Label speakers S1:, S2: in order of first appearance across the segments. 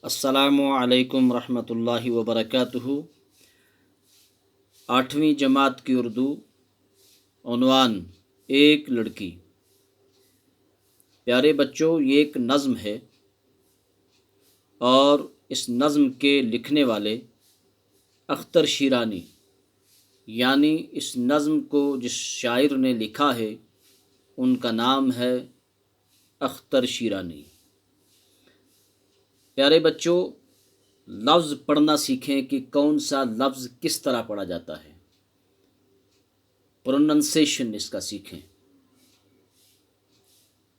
S1: अस्सलामु अलैकुम रहमतुल्लाहि व बरकातुहू। 8वीं जमात की उर्दू। उन्वान एक लड़की। प्यारे बच्चों, ये एक नज़्म है और इस नज़्म के लिखने वाले अख्तर शीरानी, यानी इस नज़्म को जिस शायर ने लिखा है उनका नाम है अख्तर शीरानी। प्यारे बच्चों, लफ्ज़ पढ़ना सीखें कि कौन सा लफ्ज़ किस तरह पढ़ा जाता है। प्रोनंसिएशन इसका सीखें।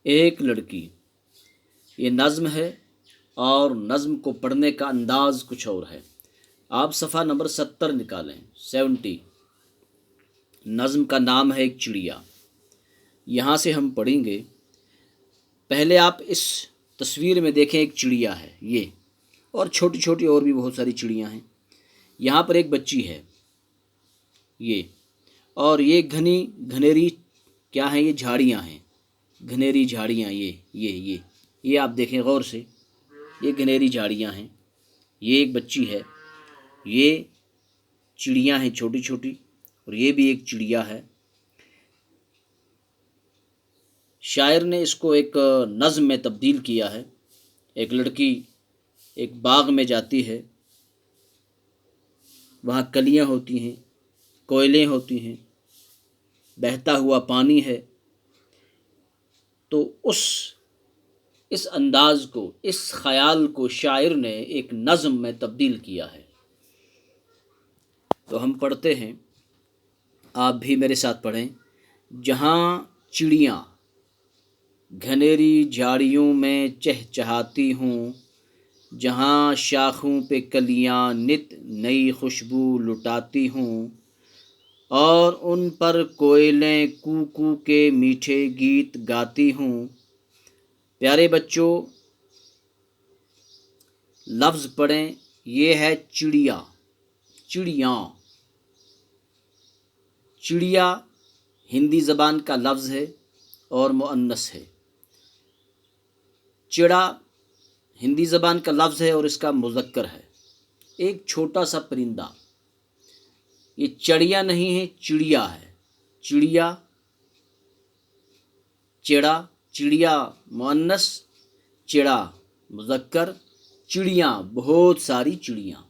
S1: एक लड़की, ये नज़्म है और नज़्म को पढ़ने का अंदाज़ कुछ और है। आप सफ़ा नंबर 70 निकालें, 70। नज़्म का नाम है एक चिड़िया। यहाँ से हम पढ़ेंगे। पहले आप इस तस्वीर में देखें, एक चिड़िया है ये, और छोटी छोटी और भी बहुत सारी चिड़ियाँ हैं। यहाँ पर एक बच्ची है ये, और ये घनी घनेरी क्या है, ये झाड़ियाँ हैं, घनेरी झाड़ियाँ। ये आप देखें गौर से, ये घनेरी झाड़ियाँ हैं। ये एक बच्ची है, ये चिड़ियाँ हैं छोटी छोटी, और ये भी एक चिड़िया है। शायर ने इसको एक नज़्म में तब्दील किया है। एक लड़की एक बाग में जाती है, वहाँ कलियाँ होती हैं, कोयलें होती हैं, बहता हुआ पानी है। तो इस अंदाज़ को, इस ख़याल को शायर ने एक नज़्म में तब्दील किया है। तो हम पढ़ते हैं, आप भी मेरे साथ पढ़ें। जहाँ चिड़ियाँ घनेरी झाड़ियों में चहचहाती हूँ, जहाँ शाखों पे कलियाँ नित नई खुशबू लुटाती हूँ, और उन पर कोयलें कू कू के मीठे गीत गाती हूँ। प्यारे बच्चों, लफ्ज़ पढ़ें। ये है चिड़िया, चिड़ियाँ। चिड़िया हिंदी ज़बान का लफ्ज़ है और मुअन्नस है। चिड़ा हिंदी ज़बान का लफ्ज़ है और इसका मुज़क्कर है। एक छोटा सा परिंदा, ये चिड़िया नहीं है, चिड़िया है। चिड़िया, चिड़ा, चिड़िया मुअन्नस, चिड़ा मुज़क्कर, चिड़ियाँ बहुत सारी चिड़ियाँ।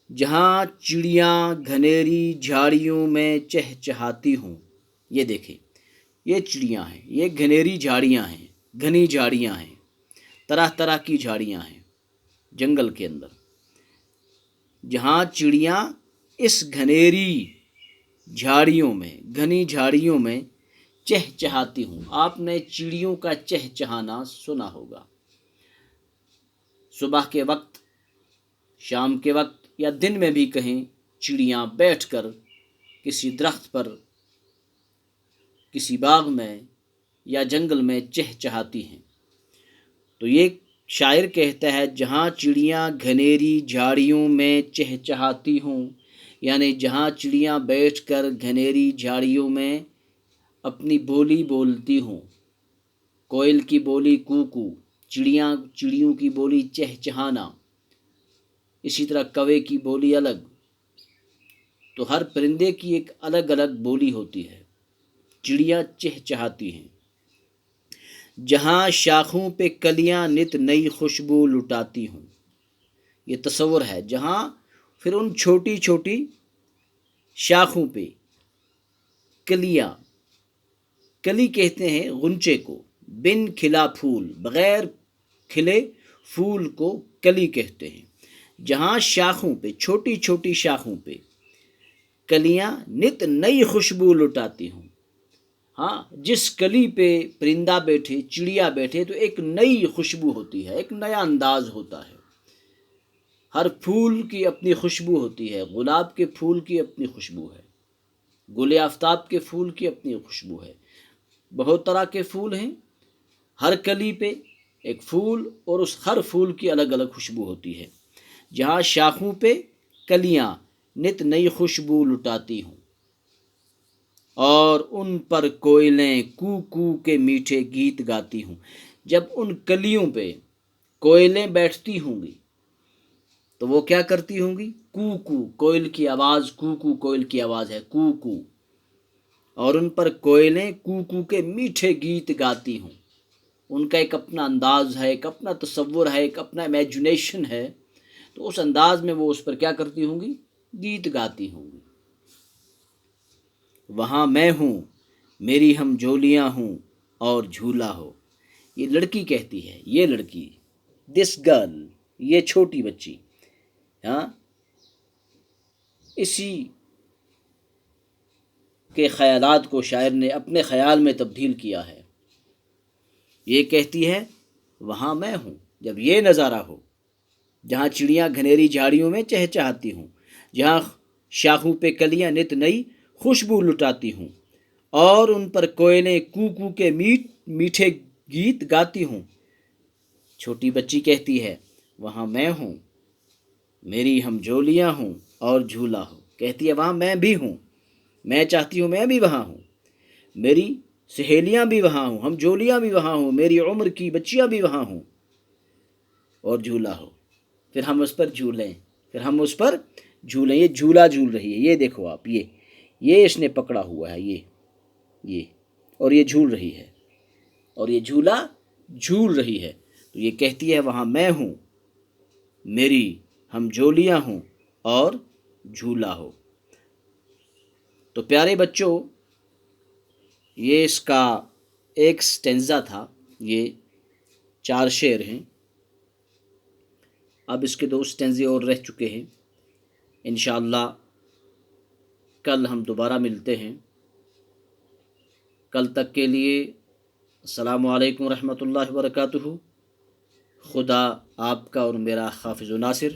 S1: जहाँ चिड़ियाँ घनेरी झाड़ियों में चहचहाती हूँ, ये देखें, ये चिड़ियाँ हैं, ये घनेरी झाड़ियाँ हैं, घनी झाड़ियाँ हैं, तरह तरह की झाड़ियाँ हैं जंगल के अंदर। जहाँ चिड़ियाँ इस घनेरी झाड़ियों में, घनी झाड़ियों में चहचहाती हूँ। आपने चिड़ियों का चहचहाना सुना होगा। सुबह के वक्त, शाम के वक्त, या दिन में भी कहीं चिड़ियाँ बैठकर किसी दरख्त पर, किसी बाग में या जंगल में चहचहाती हैं। तो ये शायर कहता है, जहाँ चिड़ियाँ घनेरी झाड़ियों में चहचहाती हूँ, यानी जहाँ चिड़ियाँ बैठकर घनेरी झाड़ियों में अपनी बोली बोलती हूँ। कोयल की बोली कूकू, चिड़ियों की बोली चहचहाना, इसी तरह कौवे की बोली अलग। तो हर परिंदे की एक अलग अलग बोली होती है। चिड़िया चहचहाती हैं। जहाँ शाखों पे कलियाँ नित नई खुशबू लुटाती हूँ, ये तस्वर है। जहाँ फिर उन छोटी छोटी शाखों पे कलियाँ, कली कहते हैं गुंचे को, बिन खिला फूल, बग़ैर खिले फूल को कली कहते हैं। जहाँ शाखों पे, छोटी छोटी शाखों पे कलियाँ नित नई खुशबू लुटाती हूँ। हाँ, जिस कली पे परिंदा बैठे, चिड़िया बैठे, तो एक नई खुशबू होती है, एक नया अंदाज होता है। हर फूल की अपनी खुशबू होती है। गुलाब के फूल की अपनी खुशबू है, गुल आफ्ताब के फूल की अपनी खुशबू है। बहुत तरह के फूल हैं। हर कली पे एक फूल, और उस हर फूल की अलग अलग खुशबू होती है। जहाँ शाखों पे कलियाँ नित नई खुशबू लुटाती हूँ, और उन पर कोयलें कू कू के मीठे गीत गाती हूँ। जब उन कलियों पे کوئلیں بیٹھتی ہوں گی تو وہ کیا کرتی ہوں گی؟ کو کو، کوئل کی آواز، کو کو کوئل کی آواز ہے، کو کو، اور ان پر کوئلیں کو کو کے میٹھے گیت گاتی ہوں۔ ان کا ایک اپنا انداز ہے، ایک اپنا تصور ہے، ایک اپنا امیجنیشن ہے، تو اس انداز میں وہ اس پر کیا کرتی ہوں گی؟ گیت گاتی ہوں گی۔ وہاں میں ہوں، میری ہم جولیاں ہوں اور جھولا ہو۔ یہ لڑکی کہتی ہے، یہ لڑکی، دس گرل، یہ چھوٹی بچی، ہاں، اسی کے خیالات کو شاعر نے اپنے خیال میں تبدیل کیا ہے۔ یہ کہتی ہے وہاں میں ہوں، جب یہ نظارہ ہو جہاں چڑیاں گھنیری جھاڑیوں میں چہچہاتی ہوں، جہاں شاخوں پہ کلیاں نت نئی خوشبو لٹاتی ہوں اور ان پر کوئلیں کو کو کے میٹھے گیت گاتی ہوں۔ چھوٹی بچی کہتی ہے وہاں میں ہوں، میری ہم جولیاں ہوں اور جھولا ہو۔ کہتی ہے وہاں میں بھی ہوں، میں چاہتی ہوں میں بھی وہاں ہوں، میری سہیلیاں بھی وہاں ہوں، ہم جولیاں بھی وہاں ہوں، میری عمر کی بچیاں بھی وہاں ہوں اور جھولا ہو، پھر ہم اس پر جھولیں، پھر ہم اس پر جھولیں۔ یہ جھولا جھول رہی ہے، یہ دیکھو آپ، یہ اس نے پکڑا ہوا ہے، یہ اور یہ جھول رہی ہے، اور یہ جھولا جھول رہی ہے۔ تو یہ کہتی ہے وہاں میں ہوں، میری ہم جولیاں ہوں اور جھولا ہو۔ تو پیارے بچوں، یہ اس کا ایک سٹینزا تھا، یہ 4 شعر ہیں۔ اب اس کے 2 سٹینزے اور رہ چکے ہیں۔ انشاءاللہ کل ہم دوبارہ ملتے ہیں۔ کل تک کے لیے السلام علیکم ورحمۃ اللہ وبرکاتہ۔ خدا آپ کا اور میرا حافظ و ناصر۔